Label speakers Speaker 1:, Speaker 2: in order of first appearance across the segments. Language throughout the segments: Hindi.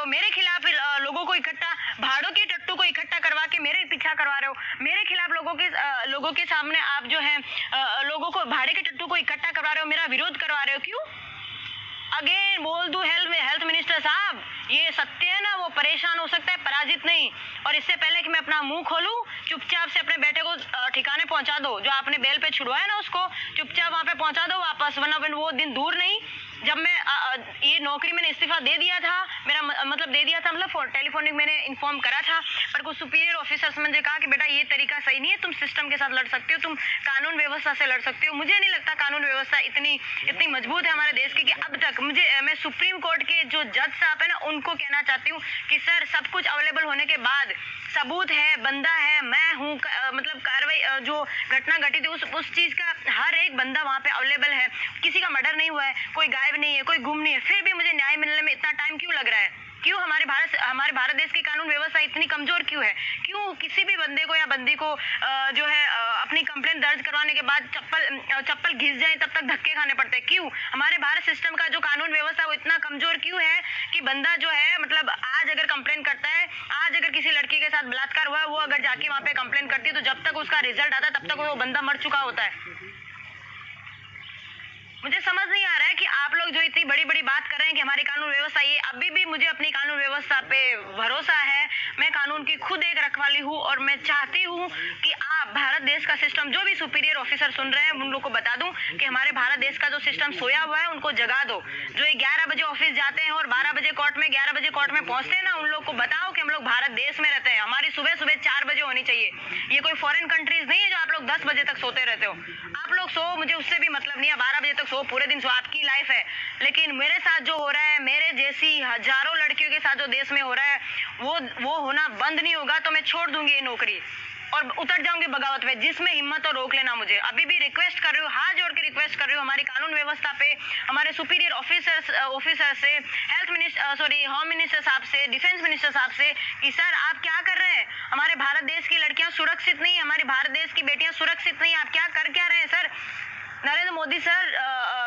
Speaker 1: हो, मेरे खिलाफ लोगों को इकट्ठा, भाड़ों के टट्टू को इकट्ठा करवा के मेरे पीछा करवा रहे हो, मेरे खिलाफ लोगों के सामने आप जो है लोगों को भाड़े के टट्टू को इकट्ठा करवा रहे हो, मेरा विरोध करवा रहे हो। क्यों? अगेन बोल दूं हेल्थ मिनिस्टर साहब, ये सत्य है ना, वो परेशान हो सकता है, पराजित नहीं। और इससे पहले कि मैं अपना मुंह खोलूं, चुपचाप से अपने बेटे को ठिकाने पहुंचा दो। जो आपने बेल पे छुड़वाया ना, उसको चुपचाप वहां पे पहुंचा दो वापस, वरना वो दिन दूर नहीं जब मैं ये नौकरी मैंने इस्तीफा दे दिया था, मेरा मतलब दे दिया था, मतलब टेलीफोनिक मैंने इन्फॉर्म करा था, पर कुछ सुपीरियर ऑफिसर्स मुझे कहा कि बेटा ये तरीका सही नहीं है, तुम सिस्टम के साथ लड़ सकते हो, तुम कानून व्यवस्था से लड़ सकते हो। मुझे नहीं लगता कानून व्यवस्था इतनी मजबूत है हमारे देश की कि अब तक मैं सुप्रीम कोर्ट के जो जज साहब है ना, उनको कहना चाहती हूँ कि सर सब कुछ अवेलेबल होने के बाद, सबूत है, बंदा है, मैं हूँ, मतलब कार्रवाई जो घटना घटित उस चीज का हर एक बंदा वहाँ पे अवेलेबल है, किसी का मर्डर नहीं हुआ है, कोई गायब नहीं है, कोई गुम नहीं है, फिर भी मुझे न्याय मिलने में इतना टाइम क्यों लग रहा है? क्यों हमारे भारत देश की कानून व्यवस्था इतनी कमजोर क्यों है? क्यों किसी भी बंदे को या बंदी को जो है अपनी कंप्लेंट दर्ज करवाने के बाद चप्पल घिस जाए तब तक धक्के खाने पड़ते हैं? क्यों हमारे भारत सिस्टम का जो कानून व्यवस्था वो इतना कमजोर क्यों है कि बंदा जो है, मतलब आज अगर कंप्लेंट करता है, आज अगर किसी लड़की के साथ बलात्कार हुआ है, वो अगर जाके वहां पे कंप्लेंट करती है, तो जब तक उसका रिजल्ट आता है तब तक वो बंदा मर चुका होता है। मुझे समझ नहीं आ रहा है कि आप लोग जो इतनी बड़ी बड़ी बात कर रहे हैं कि हमारी कानून व्यवस्था, ये अभी भी मुझे अपनी कानून व्यवस्था पे भरोसा है। मैं कानून की खुद एक रखवाली हूँ और मैं चाहती हूँ कि आप भारत देश का सिस्टम, जो भी सुपीरियर ऑफिसर सुन रहे हैं उन लोग को बता दूं कि हमारे भारत देश का जो सिस्टम सोया हुआ है उनको जगा दो। जो 11 बजे ऑफिस जाते हैं और 12 बजे कोर्ट में, 11 बजे कोर्ट में पहुंचते हैं ना, उन लोग को बताओ कि हम लोग भारत देश में रहते हैं, हमारी सुबह सुबह 4 बजे होनी चाहिए। ये कोई फॉरेन कंट्रीज नहीं है जो आप लोग 10 बजे तक सोते रहते हो। आप लोग सो, मुझे उससे भी मतलब नहीं है, 12 बजे तक सो, पूरे दिन सो, आपकी लाइफ है। लेकिन मेरे साथ जो हो रहा है, मेरे जैसी हजारों लड़कियों के साथ जो देश में हो रहा है, वो होना बंद नहीं होगा तो मैं छोड़ दूंगी ये नौकरी और उतर जाऊंगी बगावत में। जिसमें हिम्मत हो रोक लेना मुझे। अभी भी रिक्वेस्ट कर रही हूँ, हाथ जोड़ के रिक्वेस्ट कर रही हूँ हमारी कानून व्यवस्था पे, हमारे सुपीरियर ऑफिसर से, होम मिनिस्टर साहब से, डिफेंस मिनिस्टर साहब से कि सर आप क्या कर रहे हैं? हमारे भारत देश की लड़कियां सुरक्षित नहीं, हमारे भारत देश की बेटियां सुरक्षित नहीं, आप क्या रहे हैं सर? नरेंद्र मोदी सर,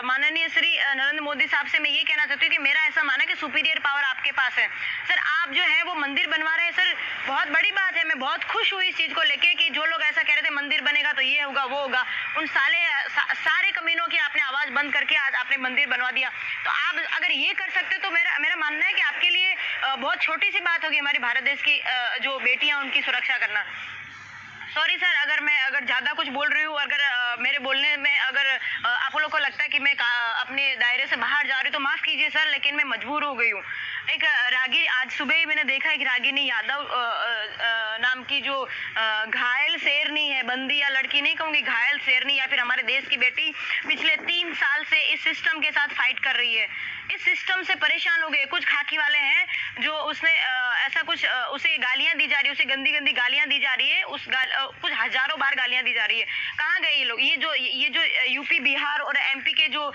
Speaker 1: माननीय श्री नरेंद्र मोदी साहब से मैं ये कहना चाहती हूँ कि मेरा ऐसा माना कि सुपीरियर पावर आपके पास है सर। आप जो है वो मंदिर बनवा रहे हैं सर, बहुत बड़ी बात है। मैं बहुत खुश हुई इस चीज को लेके कि जो लोग ऐसा कह रहे थे मंदिर बनेगा तो ये होगा वो होगा, उन सारे कमीनों की आपने आवाज बंद करके आज आपने मंदिर बनवा दिया। तो आप अगर ये कर सकते तो मेरा मानना है कि आपके लिए बहुत छोटी सी बात होगी हमारी भारत देश की जो बेटियां उनकी सुरक्षा करना। सॉरी सर अगर ज्यादा कुछ बोल रही हूँ, अगर मेरे बोलने में अगर आप लोगों को लगता है कि मैं अपने दायरे से बाहर जा रही हूँ तो माफ कीजिए सर, लेकिन मैं मजबूर हो गई हूँ। एक रागी, आज सुबह ही मैंने देखा एक रागिनी यादव नाम की जो घायल शेरनी है, बंदी या लड़की नहीं कहूंगी, घायल शेरनी या फिर हमारे देश की बेटी, पिछले 3 साल से इस सिस्टम के साथ फाइट कर रही है। इस सिस्टम से परेशान हो गए कुछ खाकी वाले हैं जो उसने ऐसा कुछ उसे गालियां दी जा रही है, उसे गंदी गंदी गालियां दी जा रही है, कुछ हजारों बार गालियां दी जा रही है। कहाँ गए ये लोग? ये जो यूपी, बिहार और एमपी के जो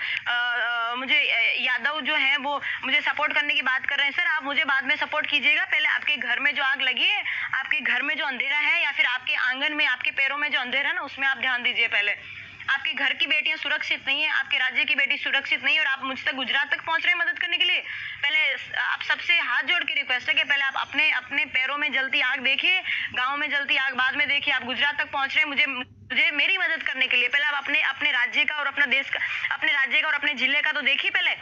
Speaker 1: मुझे यादव जो हैं वो मुझे सपोर्ट करने की बात कर रहे हैं। सर आप मुझे बाद में सपोर्ट कीजिएगा, पहले आपके घर में जो आग लगी है, आपके घर में जो अंधेरा है, या फिर आपके आंगन में, आपके पैरों में जो अंधेरा है ना, उसमें आप ध्यान दीजिए। पहले आपके घर की बेटियां सुरक्षित नहीं है, आपके राज्य की बेटी सुरक्षित नहीं है, और आप मुझ तक गुजरात तक पहुंच रहे हैं मदद करने के लिए। पहले आप सबसे हाथ जोड़ के रिक्वेस्ट है कि पहले आप अपने पैरों में जलती आग देखिए, गांव में जलती आग बाद में देखिए। आप गुजरात तक पहुंच रहे हैं मुझे मेरी मदद करने के लिए, पहले आप अपने राज्य का और अपना देश का, अपने राज्य का और अपने जिले का तो देखिए पहले।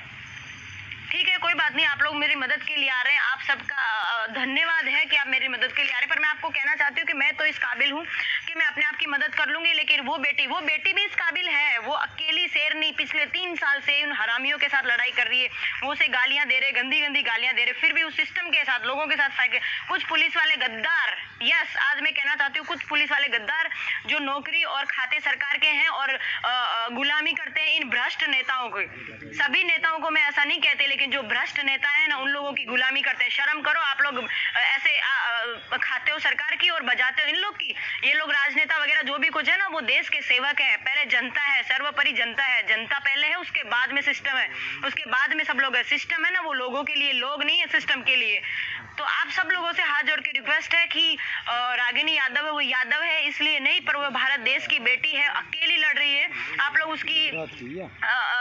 Speaker 1: ठीक है, कोई बात नहीं, आप लोग मेरी मदद के लिए आ रहे हैं, आप सबका धन्यवाद है कि आप मेरी मदद के लिए आ रहे हैं। पर मैं आपको कहना चाहती हूँ कि मैं तो इस काबिल हूँ कि मैं अपने आप की मदद कर लूंगी, लेकिन वो बेटी भी इस काबिल है। वो अकेली शेरनी पिछले 3 साल से उन हरामियों के साथ लड़ाई कर रही है, वो उसे गालियां दे रहे, गंदी गंदी गालियां दे रहे, फिर भी उस सिस्टम के साथ, लोगों के साथ फाइट। कुछ पुलिस वाले गद्दार, यस आज मैं कहना चाहती हूँ, कुछ पुलिस वाले गद्दार जो नौकरी और खाते सरकार के हैं और गुलामी करते हैं इन भ्रष्ट नेताओं को। सभी नेताओं को मैं ऐसा नहीं कहती, लेकिन जो भ्रष्ट नेता है ना, उन लोगों की गुलामी करते हैं। शर्म करो, आप लोग ऐसे खाते हो सरकार की और बजाते हो इन लोग की। ये लोग राजनेता वगैरह जो भी कुछ है ना, वो देश के सेवक है। पहले जनता है, सर्वोपरि जनता है, जनता पहले है, उसके बाद में सिस्टम है, उसके बाद में सब लोग है। सिस्टम है ना वो लोगों के लिए, लोग नहीं है सिस्टम के लिए। तो आप सब लोगों से हाथ जोड़ के रिक्वेस्ट है कि रागिनी यादव है वो यादव है इसलिए नहीं, पर वो भारत देश की बेटी है, अकेली लड़ रही है। आप लोग उसकी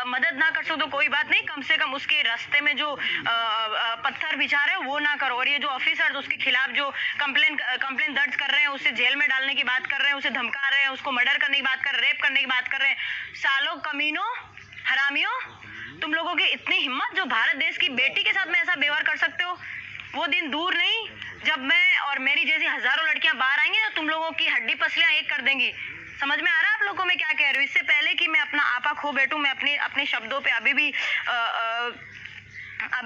Speaker 1: मदद ना कर सकते तो कोई बात नहीं, कम से कम उसके रास्ते में जो पत्थर बिछा रहे हो वो ना करो। और ये जो ऑफिसर उसके खिलाफ जो कंप्लेन दर्ज कर रहे हैं, उसे जेल में डालने की बात कर रहे हैं, उसे धमका रहे हैं, उसको मर्डर करने की बात कर रहे हैं, रेप करने की बात कर रहे हैं, सालों कमीनों हरामियों, तुम लोगों की इतनी हिम्मत जो भारत देश की बेटी के साथ में ऐसा व्यवहार कर सकते हो। वो दिन दूर नहीं जब मैं और मेरी जैसी हजारों लड़कियां बाहर आएंगी तो तुम लोगों की हड्डी पसलियां एक कर देंगी। समझ में आ रहा है आप लोगों को मैं क्या कह रही हूँ? इससे पहले कि मैं अपना आपा खो बैठूं, मैं अपने शब्दों पे अभी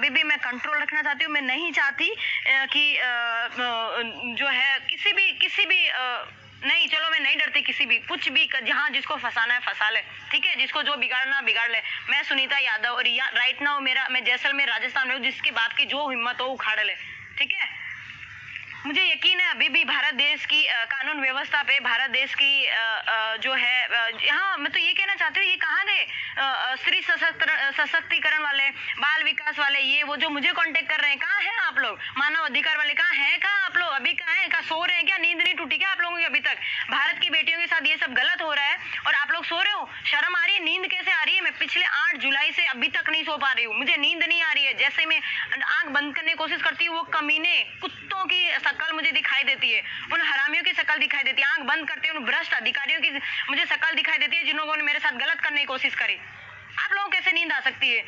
Speaker 1: भी मैं कंट्रोल रखना चाहती हूँ। मैं नहीं चाहती कि जो है किसी भी नहीं, चलो मैं नहीं डरती किसी भी, कुछ भी जहाँ जिसको फंसाना है फंसा ले, ठीक है, जिसको जो बिगाड़ना बिगाड़ ले। मैं सुनीता यादव और राइट नाउ मैं जैसलमेर राजस्थान में हूँ, जिसकी बाप की जो हिम्मत हो उखाड़ ले, ठीक है। मुझे यकीन है अभी भी भारत देश की कानून व्यवस्था पे, भारत देश की जो है यहाँ मैं तो ये कहना चाहती हूँ, ये कहाँ गए स्त्री सशक्तिकरण वाले, बाल विकास वाले, ये वो जो मुझे कांटेक्ट कर रहे हैं, कहाँ हैं आप लोग? मानव अधिकार वाले कहाँ हैं? कहाँ आप लोग अभी कहाँ हैं? कहाँ सो रहे हैं क्या? नींद नहीं टूटी क्या आप लोगों की अभी तक? भारत की बेटियों के साथ ये सब गलत हो रहा है और आप लोग सो रहे हो? शर्म आ रही है? नींद कैसे आ रही है? मैं पिछले 8 जुलाई से अभी तक नहीं सो पा रही हूँ, मुझे नींद नहीं आ रही है। जैसे मैं आंख बंद करने की कोशिश करती हूँ, वो कमीने कुत्तों की शकल मुझे दिखाई देती है, उन हरामियों की शकल दिखाई देती है। आंख बंद करते हैं उन भ्रष्ट अधिकारियों की मुझे शकल दिखाई देती है, जिन लोगों ने मेरे साथ गलत करने की कोशिश करी। आप लोगों को कैसे नींद आ सकती है?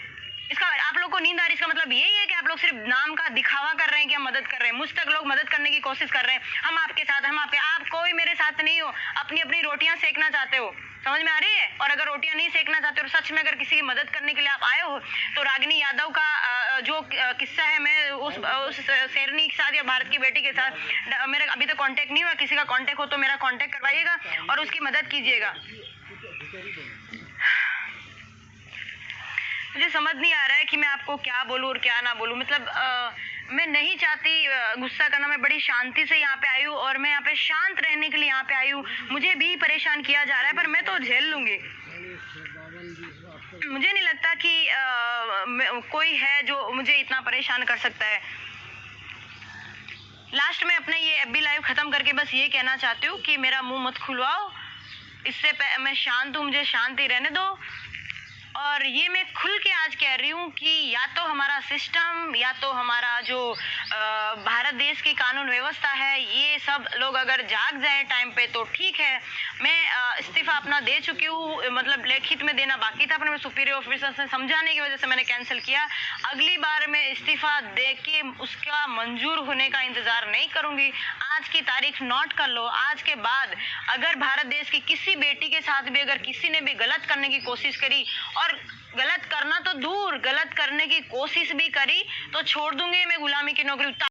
Speaker 1: इसका आप लोग को नींद आ रही है, इसका मतलब यही है कि आप लोग सिर्फ नाम का दिखावा कर रहे हैं कि हम मदद कर रहे हैं। मुझ तक लोग मदद करने की कोशिश कर रहे हैं, हम आपके साथ, आप कोई मेरे साथ नहीं हो, अपनी अपनी रोटियां सेकना चाहते हो। समझ में आ रही है? और अगर रोटियां नहीं सेकना चाहते हो, सच में अगर किसी की मदद करने के लिए आप आए हो, तो रागिनी यादव का जो किस्सा है, मैं उस शेरनी के साथ या भारत की बेटी के साथ मेरा अभी तक कांटेक्ट नहीं हुआ, किसी का कांटेक्ट हो तो मेरा कांटेक्ट करवाइएगा और उसकी मदद कीजिएगा। मुझे समझ नहीं आ रहा है कि मैं आपको क्या बोलूं और क्या ना बोलूं। मतलब मैं नहीं चाहती गुस्सा करना, मैं बड़ी शांति से यहाँ पे आई हूँ और मैं यहाँ पे शांत रहने के लिए यहाँ पे आई हूँ। मुझे भी परेशान किया जा रहा है पर मैं तो झेल लूंगी। मुझे नहीं लगता कि कोई है जो मुझे इतना परेशान कर सकता है। लास्ट में अपने ये एफबी लाइव खत्म करके बस ये कहना चाहती हूँ कि मेरा मुंह मत खुलवाओ, इससे मैं शांत हूँ, मुझे शांति रहने दो। और ये मैं खुल के आज कह रही हूँ कि या तो हमारा सिस्टम, या तो हमारा जो भारत देश की कानून व्यवस्था है, ये सब लोग अगर जाग जाए टाइम पे तो ठीक है। मैं इस्तीफा अपना दे चुकी हूँ, मतलब लिखित में देना बाकी था, पर मैं सुपीरियर ऑफिसर से समझाने की वजह से मैंने कैंसिल किया। अगली बार मैं इस्तीफा दे के उसका मंजूर होने का इंतजार नहीं करूंगी। आज की तारीख नोट कर लो, आज के बाद अगर भारत देश की किसी बेटी के साथ भी अगर किसी ने भी गलत करने की कोशिश करी, और गलत करना तो दूर, गलत करने की कोशिश भी करी, तो छोड़ दूंगी मैं गुलामी की नौकरी।